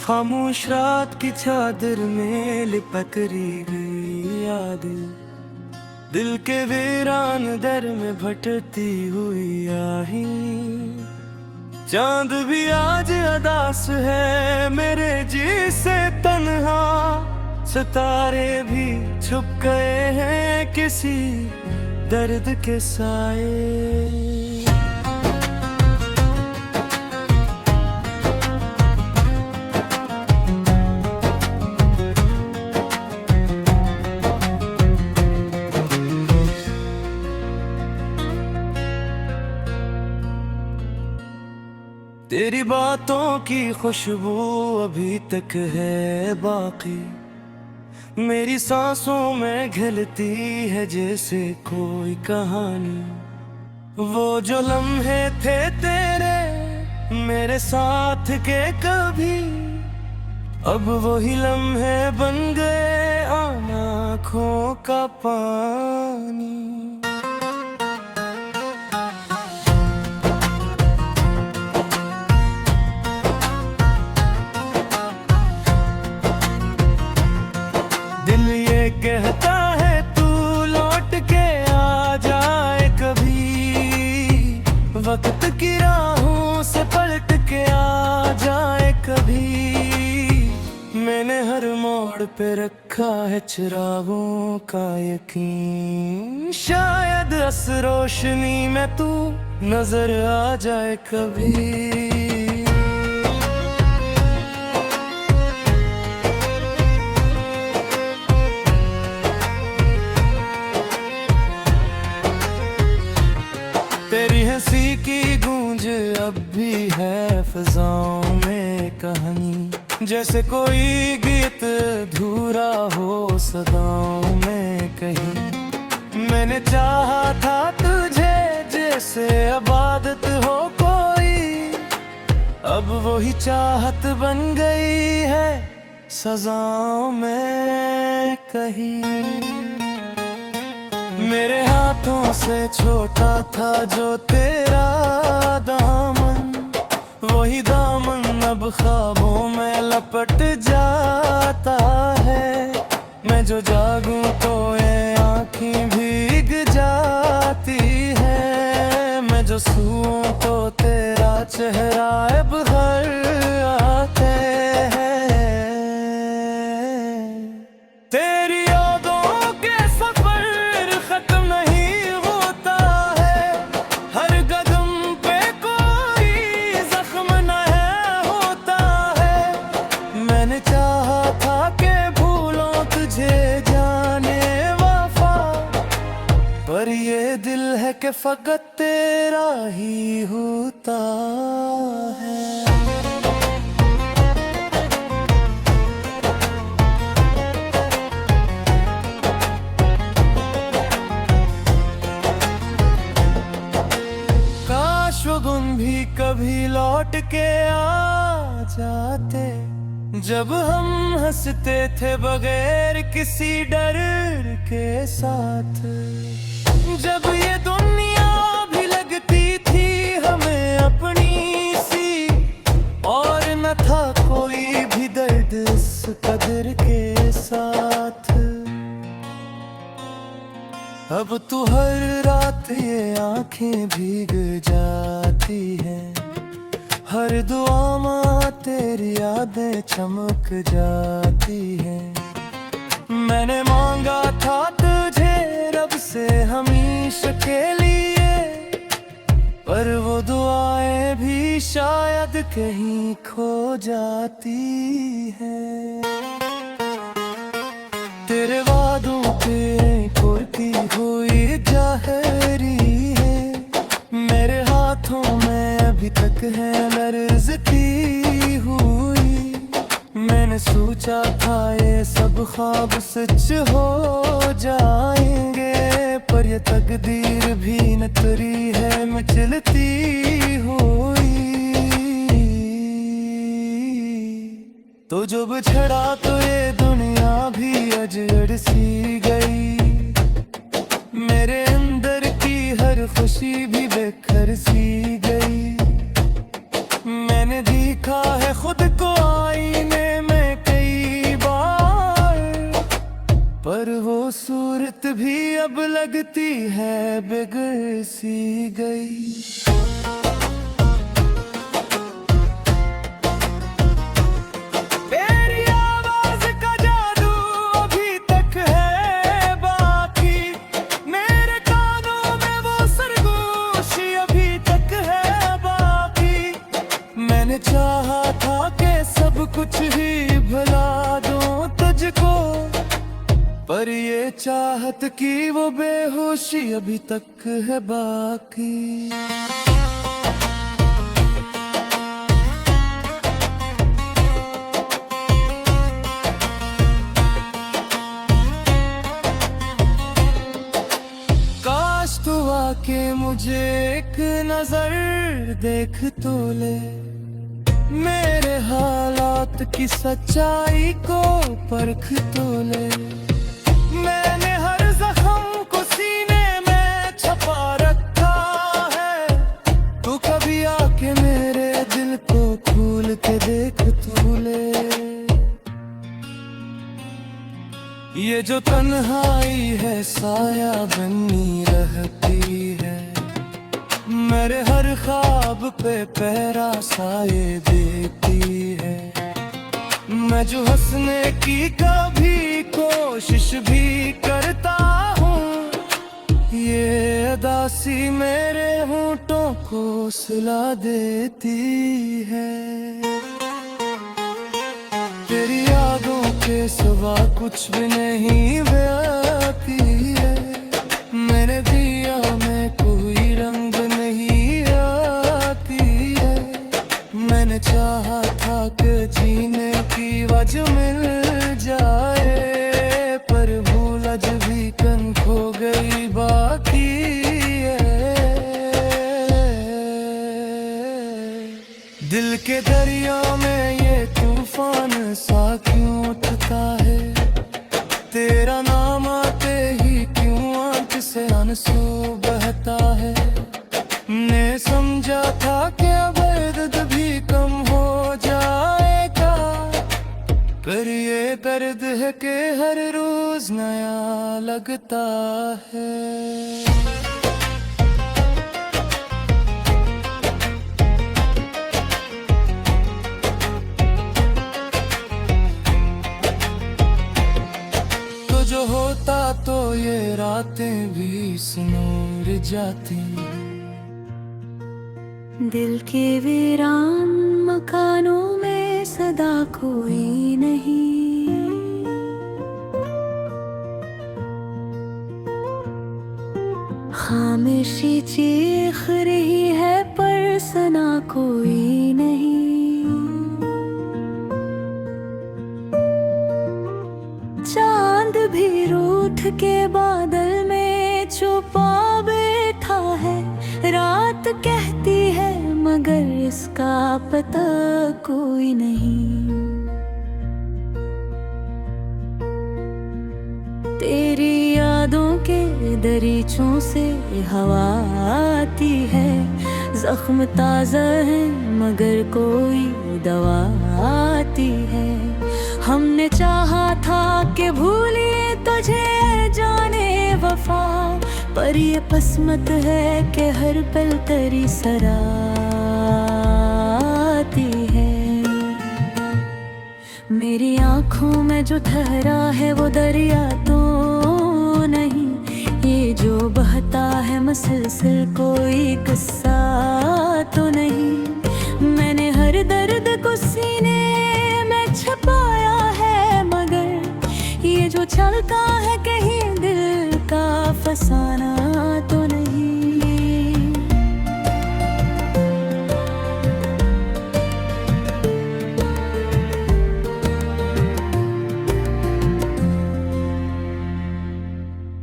खामोश रात की चादर में लिपट रही गई यादें, दिल के वीरान दर में भटकती हुई आही। चांद भी आज अदास है मेरे जी से तन्हा, सितारे भी छुप गए हैं किसी दर्द के साए। तेरी बातों की खुशबू अभी तक है बाकी, मेरी सांसों में घिलती है जैसे कोई कहानी। वो जो लम्हे थे तेरे मेरे साथ के कभी, अब वही लम्हे बन गए आँखों का पानी। दिल ये कहता है तू लौट के आ जाए कभी, वक्त की राहों से पलट के आ जाए कभी। मैंने हर मोड़ पे रखा है चिरागों का यकीन, शायद इस रोशनी में तू नजर आ जाए कभी। तेरी हंसी की गूंज अब भी है फिजाओं में कहानी, जैसे कोई गीत अधूरा हो सदाओं में कहीं। मैंने चाहा था तुझे जैसे इबादत हो कोई, अब वही चाहत बन गई है सजाओं में कहीं। मेरे हाथों से छोटा था जो तेरा दामन, वही दामन अब ख्वाबों में लपट जाता है। मैं जो जागूं तो ये आँखें भीग जाती है, मैं जो सूऊं तो तेरा चेहरा अब घर आते हैं। तेरी यादों के सफर खत्म नहीं होता है, हर कदम पे कोई जख्म नया होता है। मैंने चाहा था कि भूलों तुझे जाने वफा, पर ये दिल है कि फकत तेरा ही होता है। गुन भी कभी लौट के आ जाते, जब हम हंसते थे बगैर किसी डर के साथ। जब ये दुनिया भी लगती थी हमें अपनी सी, और न था कोई भी दर्द इस कदर के साथ। अब तू हर रात ये आंखें भीग जाती है, हर दुआ में तेरी यादें चमक जाती है। मैंने मांगा था तुझे रब से हमेशा के लिए, पर वो दुआएं भी शायद कहीं खो जाती हैं। तेरे वादों पे कुर्ती हुई जाहरी है, मेरे हाथों में अभी तक है लर्ज़ती हुई। मैंने सोचा था ये सब ख्वाब सच हो जाएंगे, पर ये तकदीर भी न तुरी है मचलती हुई। तो जो बिछड़ा तो ये दुनिया भी अजड़ सी गई, मेरे अंदर की हर खुशी भी बेखर सी गई। मैंने देखा है खुद को आईने लगती है बिगड़ सी गई। तेरी आवाज का जादू अभी तक है बाकी, मेरे कानों में वो सरगोशी अभी तक है बाकी। मैंने चाहा था कि सब कुछ ही भुला दूं तुझको, पर ये चाहत की वो बेहोशी अभी तक है बाकी। काश तू आके मुझे एक नजर देख तो ले, मेरे हालात की सच्चाई को परख तो ले। मैंने हर जख्म को सीने में छुपा रखा है, तू कभी आके मेरे दिल को खोल के देख तू ले। ये जो तन्हाई है साया बनी रहती है, मेरे हर ख्वाब पे पहरा साए देती है। मैं जो हंसने की कभी कोशिश भी करता हूँ, ये अदासी मेरे होंठों को सुला देती है। तेरी यादों के सिवा कुछ भी नहीं बयाती है, मेरे दिया में कोई रंग नहीं आती है। मैंने चाहा था कि जीने की वजह मिल जाए, पर भूल आज भी कन खो गई बाकी है। दिल के दरिया में ये तूफान सा क्यों उठता है, तेरा नाम आते ही क्यों आंख से आंसू बहता है। ने समझा था कि अब दर्द भी कम हो जाएगा, पर ये दर्द है कि हर रोज नया लगता है। तो जो होता तो ये रातें भी सुनूर जाती। दिल के वीरान मकानों में सदा कोई नहीं, खामोशी चीख रही है पर सना कोई नहीं। चांद भी रूठ के बादल में छुपा बैठा है, रात कहती है मगर इसका पता कोई नहीं। तेरी यादों के दरीचों से हवा आती है, जख्म ताजा है मगर कोई दवा आती है। हमने चाहा था कि भूलिए तुझे जाने वफा, पर ये किस्मत है कि हर पल तेरी सराहती है। मेरी आँखों में जो ठहरा है वो दरिया तो नहीं, ये जो बहता है मुसलसल कोई किस्सा तो नहीं। मैंने हर दर्द को सीने में छुपाया है, मगर ये जो चलता है कहीं दिल का फसाना तो नहीं।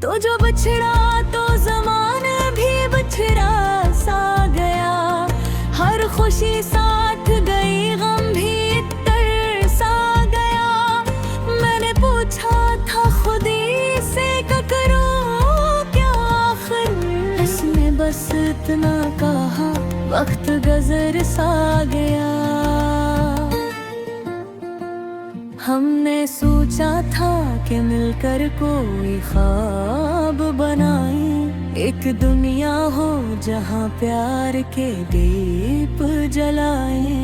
तो जो बछड़ा तो ज़माना भी बछड़ा सा गया, हर खुशी साथ गई गम भी तरसा गया। मैंने पूछा था खुदी से करूं क्या आखिर, इसने बस इतना कहा वक्त गुजर सा गया। हमने सोचा था कि मिलकर कोई ख्वाब बनाए, एक दुनिया हो जहाँ प्यार के दीप जलाए।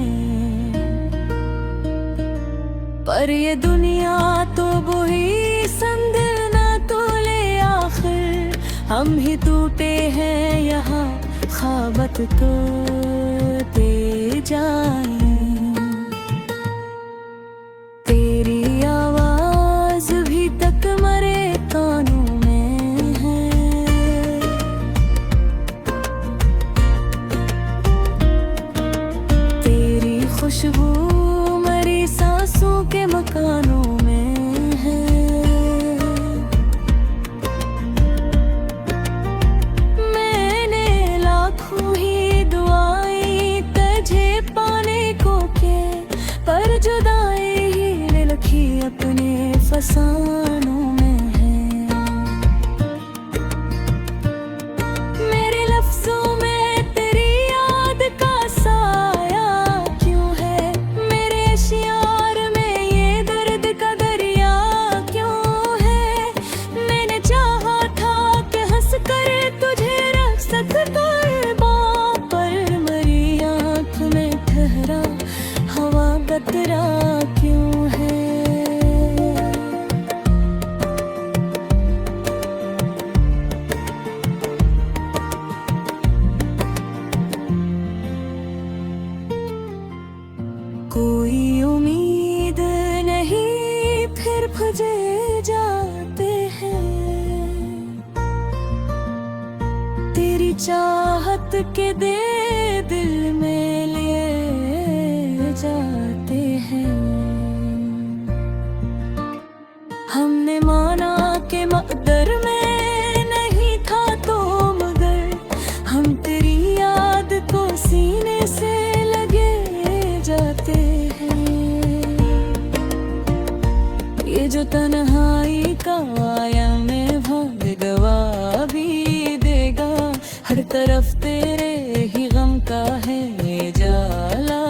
पर ये दुनिया तो वही संग ना तोले, आखिर हम ही टूटे हैं यहाँ, ख्वाबत तोड़ते जाए। तेरी आवाज भी तक मरे कानों में है, तेरी खुशबू मरी सांसों के मकानों में है। मैंने लाखों ही दुआएं तुझे पाने को के, पर जुदाई ही लिखी अपने फसानों में है। मेरे लफ्जों में तेरी याद का साया क्यों है, मेरे शियार में ये दर्द का दरिया क्यों है। मैंने चाहा था कि हंस कर तुझे रख सकता बाँ, पर मरी आँख में ठहरा हवा कतरा क्यों है। कोई उम्मीद नहीं फिर भुजे जाते हैं, तेरी चाहत के दे दिल में लिए जाते हैं। हमने माना कि मकदर में नहीं था तो मगर हम तेरी याद को सीने से लगे जाते हैं। ये जो तन्हाई का आलम में भाग गवा भी देगा, हर तरफ तेरे ही गम का है जाला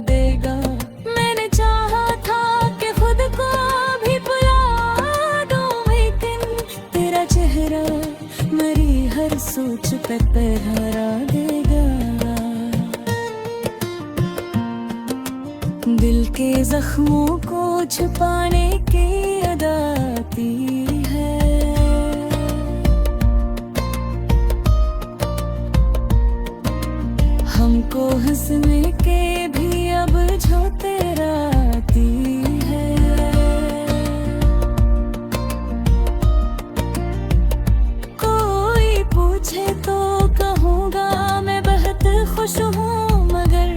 देगा। मैंने चाहा था कि खुद को भी भुला दूं, लेकिन तेरा चेहरा मेरी हर सोच पे पहरा देगा। दिल के जख्मों को छुपाने की अदा आती है, हमको हंसने के भी अब जो तेरा आती है। कोई पूछे तो कहूँगा मैं बहुत खुश हूँ, मगर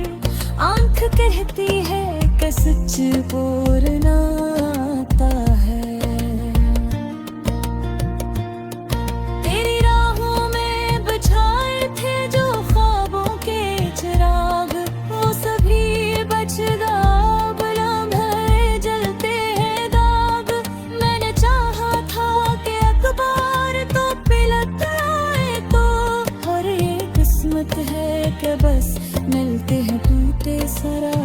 आँख कहती है कि सच बोलना आता है। तेरी राहों में बिछाए थे जो ख्वाबों के चिराग, वो सभी बच दाग लम्हे जलते हैं दाग। मैंने चाहा था कि अखबार तो पिलक आए तो, और ये किस्मत है कि बस मिलते हैं टूटे सराग।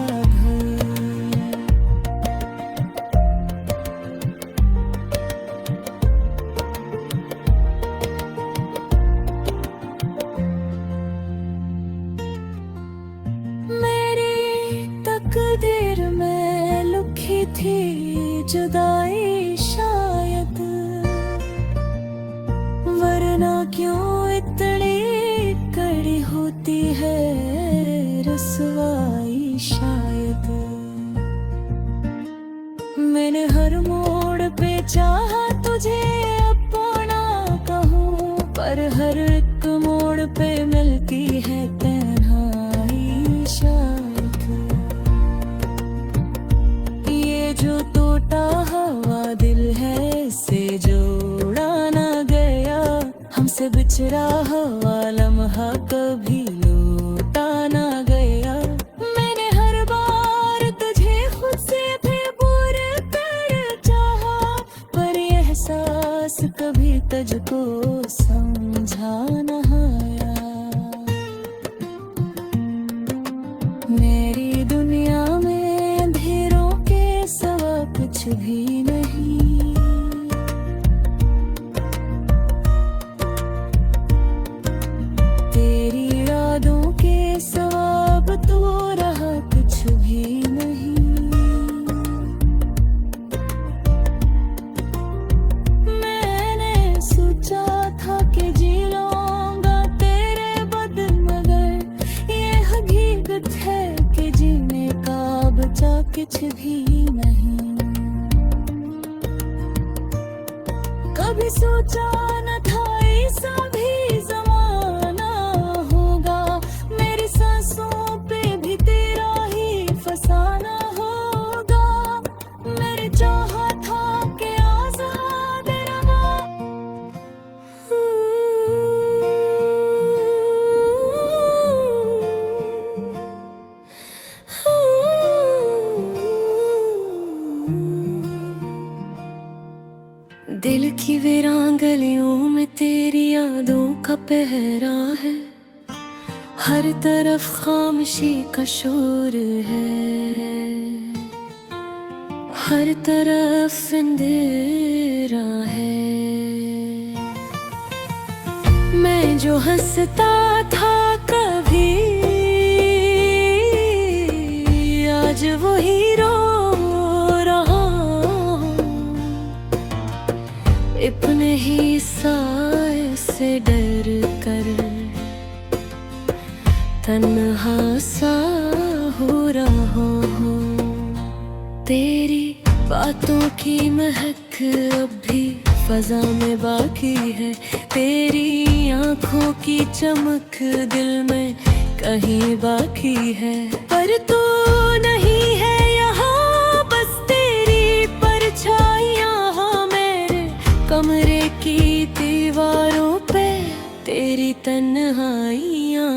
मेरी तकदीर में लिखी थी जुदाई शायद, वरना क्यों इतनी कड़ी होती है रसवाई शायद। मैंने हर मोड़ पे चाहा तुझे अपना कहूँ, पर हर एक मोड़ पे मिलती है तन्हाई शायद। ये जो टूटा हुआ दिल है से जोड़ा ना गया, हमसे बिछड़ा हुआ लम्हा कभी लौटा ना गया। मैंने हर बार तुझे खुद से भी दूर कर चाहा, पर ये एहसास कभी तुझको समझा न आया। मेरी दुनिया में अंधेरों के सिवा कुछ लगत है कि जीने का बचा कुछ भी नहीं। कभी सोचा न था ऐसा भी ज़माना होगा, मेरी सांसों पे भी तेरा ही फसाना होगा। मेरे चाहा था कि आज़ाद रहा। दिल की वीरान गलियों में तेरी यादों का पहरा है, हर तरफ खामोशी का शोर है, हर तरफ अंधेरा है। मैं जो हंसता था कभी, आज वही रो रहा हूँ। अपने ही साए से डर कर तन्हा सा हो रहा हूँ। तेरी बातों की महक अब भी फजा में बाकी है, तेरी आंखों की चमक दिल में कहीं बाकी है। पर तू नहीं है यहाँ, बस तेरी परछाइयाँ हाँ मेरे कमरे की दीवारों पे तेरी तन्हाइयाँ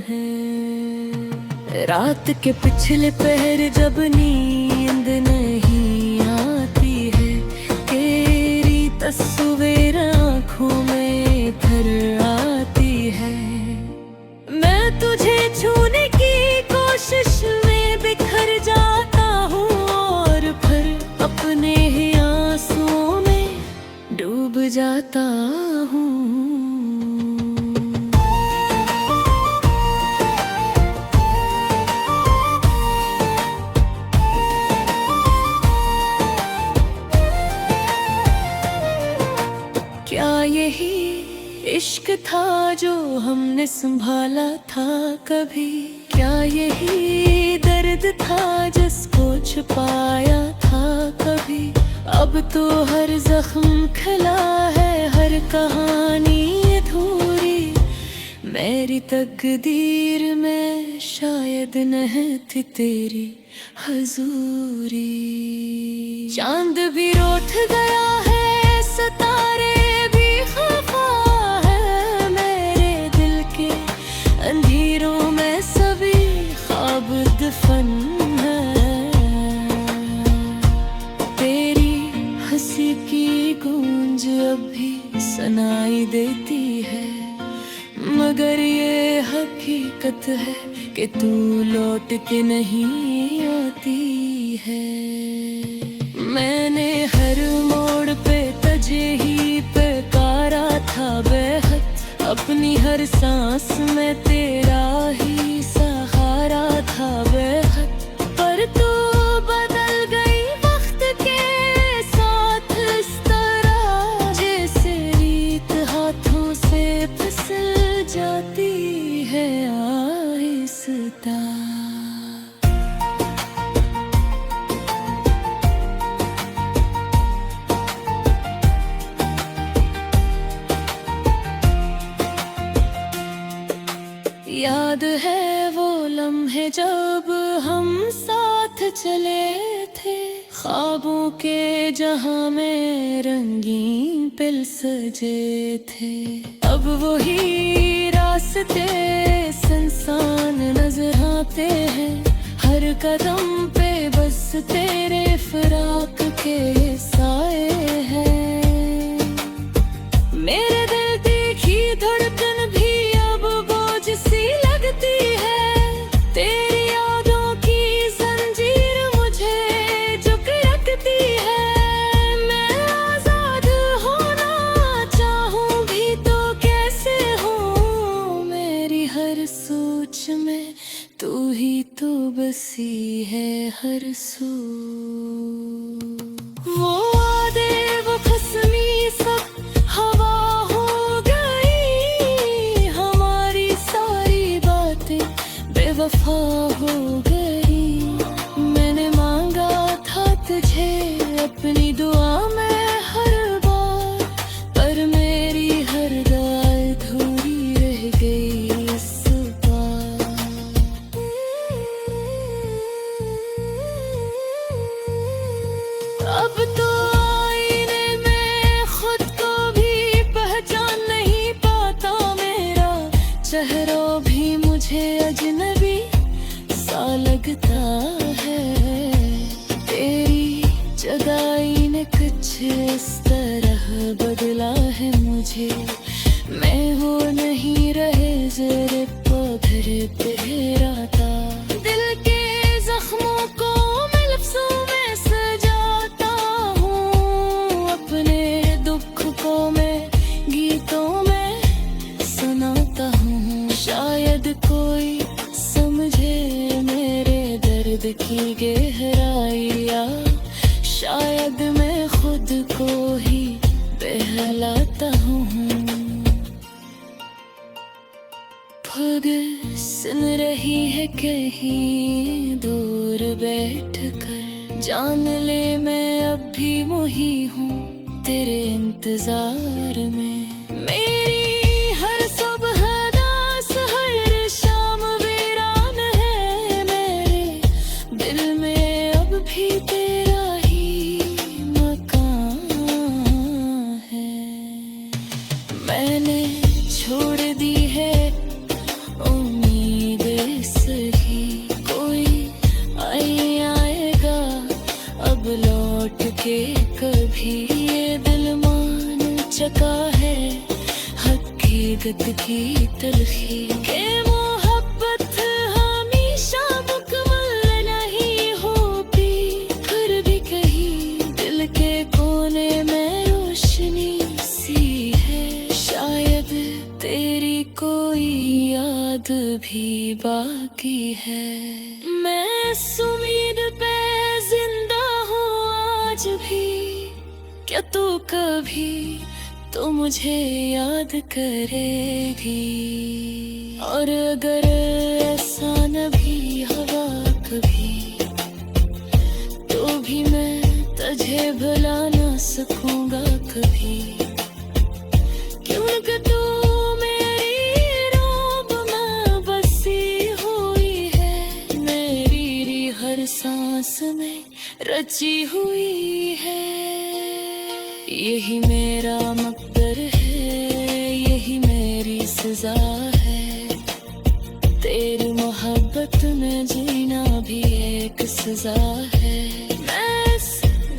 हैं। रात के पिछले पहर जब नींद नहीं आती है, तेरी तस्वीर आँखों में घर आती है। मैं तुझे छूने की कोशिश में बिखर जाता हूँ और फिर अपने ही आंसुओं में डूब जाता हूँ। क्या यही इश्क था जो हमने संभाला था कभी? क्या यही दर्द था जिसको छुपाया था कभी? अब तो हर जख्म खिला है, हर कहानी अधूरी। मेरी तकदीर में शायद नहीं थी तेरी हजूरी। चांद भी रूठ गया है, सितारे भी खफा है, मेरे दिल के अंधेरों में सभी ख्वाब दफन है। तेरी हंसी की गूंज अब भी सुनाई देती है, मगर ये हकीकत है कि तू लौट के नहीं आती है। मैंने हर मोड़ पे तुझे ही पुकारा था बेहद, अपनी हर सांस में तेरा ही सहारा था बेहद। पर तू बदल गई वक्त के साथ इस तरह, जैसे रीत हाथों से फिसल जाती है आहिस्ता। याद है वो लम्हे जब हम साथ चले थे, ख्वाबों के जहां में रंगीन पिल सजे थे। अब वही रास्ते सुनसान नजर आते हैं, हर कदम पे बस तेरे फराक के साए हैं। मेरे दिल देखी धड़कन भी अब बोझ सी लगती है, तेरी यादों की जंजीर मुझे झुक रखती है। मैं आजाद होना चाहूं भी तो कैसे हूँ, मेरी हर सोच में तू ही तो बसी है हर सू। वो वादे वो खसमी सब हवा हो गई, हमारी सारी बातें बेवफा हो गई। मैंने मांगा था तुझे अपनी दुआ में हर बार, पर मेरी हर दुआ अधूरी रह गई इस बार। अब तो आईने में खुद को भी पहचान नहीं पाता, मेरा चेहरा भी मुझे अजनबी सा लगता है। तेरी जुदाई ने कुछ इस तरह बदला है मुझे, मैं हो नहीं रहे ज़रे पत्थर पे राता। दिल के जख्मों को मैं लफ्ज़ों में सजाता हूँ, अपने दुख को मैं गीतों में सुनाता हूँ। शायद कोई समझे मेरे दर्द की गहराई, या शायद मैं खुद को ही बहलाता हूँ। खुद सुन रही है कहीं दूर बैठकर, जान ले मैं अब भी वही हूँ तेरे इंतजार में। मेरी हर सुबह दास हर शाम वीरान है, मेरे दिल में अब भी तेरा ही मकान है। मैंने छोड़ दी है उम्मीद सही, कोई आएगा अब लौट के कभी। ये दिल मान चुका है हकीकत की तलखी, के मोहब्बत हमेशा मुकम्मल नहीं होती। फिर भी कहीं दिल के कोने में रोशनी सी है, शायद तेरी कोई याद भी बाकी है। मैं इस उम्मीद पे जिंदा हूँ आज भी, क्या तू कभी तो मुझे याद करेगी। और अगर ऐसा न भी हवा कभी, तो भी मैं तुझे भुला ना सकूंगा कभी। क्योंकि तू मेरी रूप में बसी हुई है, मेरी हर सांस में रची हुई है। यही मेरा मकदर है, यही मेरी सजा है, तेरी मोहब्बत में जीना भी एक सजा है। मैं इस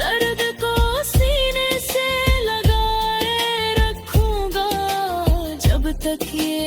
दर्द को सीने से लगाए रखूंगा जब तक ये